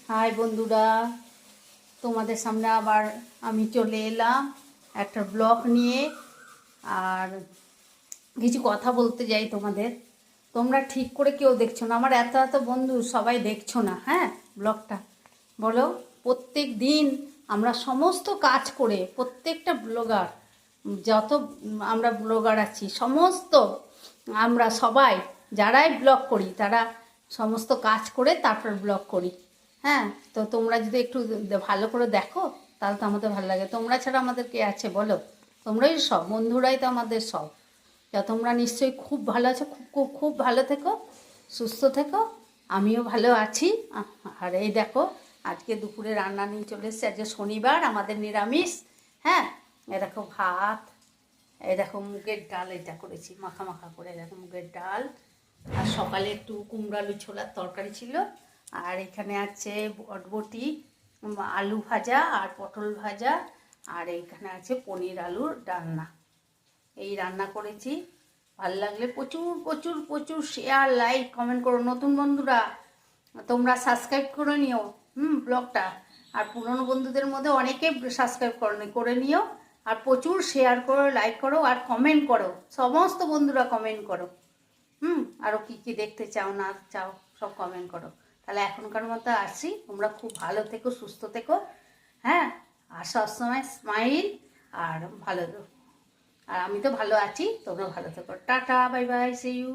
High বন্ধুরা, তোমাদের সামনে আবার আমি চলে এলাম একটা ব্লগ নিয়ে। আর কিছু কথা বলতে যাই তোমাদের। তোমরা ঠিক করে কেউ দেখছো না, আমার এত এত বন্ধু সবাই দেখছো না। হ্যাঁ, ব্লগটা বলো। প্রত্যেক দিন আমরা সমস্ত কাজ করে, প্রত্যেকটা ব্লগার, যত আমরা ব্লগার আছি সমস্ত আমরা সবাই যারাই ব্লগ করি তারা সমস্ত কাজ করে তারপর ব্লগ করি। হ্যাঁ, তো তোমরা যদি একটু ভালো করে দেখো তাহলে তো আমাদের ভালো লাগে। তোমরা ছাড়া আমাদের কে আছে বলো? তোমরাই সব, বন্ধুরাই তো আমাদের সব। তা তোমরা নিশ্চয়ই খুব ভালো আছো, খুব খুব খুব ভালো থেকো, সুস্থ থেকো। আমিও ভালো আছি। আর এই দেখো, আজকে দুপুরে রান্না নিয়ে চলে এসেছি। আজকে শনিবার, আমাদের নিরামিষ। হ্যাঁ, এ দেখো ভাত, এই দেখো মুগের ডাল, এটা করেছি মাখা মাখা করে। দেখো মুগের ডাল, আর সকালে একটু কুমড়ো আলু ছোলার তরকারি ছিল। আর এখানে আছে বটবটি, আলু ভাজা আর পটল ভাজা। আর এইখানে আছে পনির আলুর ডালনা। এই রান্না করেছি। ভালো লাগলে প্রচুর প্রচুর প্রচুর শেয়ার, লাইক, কমেন্ট করো। নতুন বন্ধুরা তোমরা সাবস্ক্রাইব করে নিও ব্লগটা। আর পুরনো বন্ধুদের মধ্যে অনেকে সাবস্ক্রাইব করে নিও। আর প্রচুর শেয়ার করো, লাইক করো আর কমেন্ট করো। সমস্ত বন্ধুরা কমেন্ট করো। আরও কী কী দেখতে চাও না চাও সব কমেন্ট করো। তাহলে এখনকার মতো আসি, তোমরা খুব ভালো থেকো, সুস্থ থেকো। হ্যাঁ, আর সবসময় স্মাইল আর ভালো। আর আমি তো ভালো আছি, তোমরা ভালো থেকো। Tata, bye bye, see you.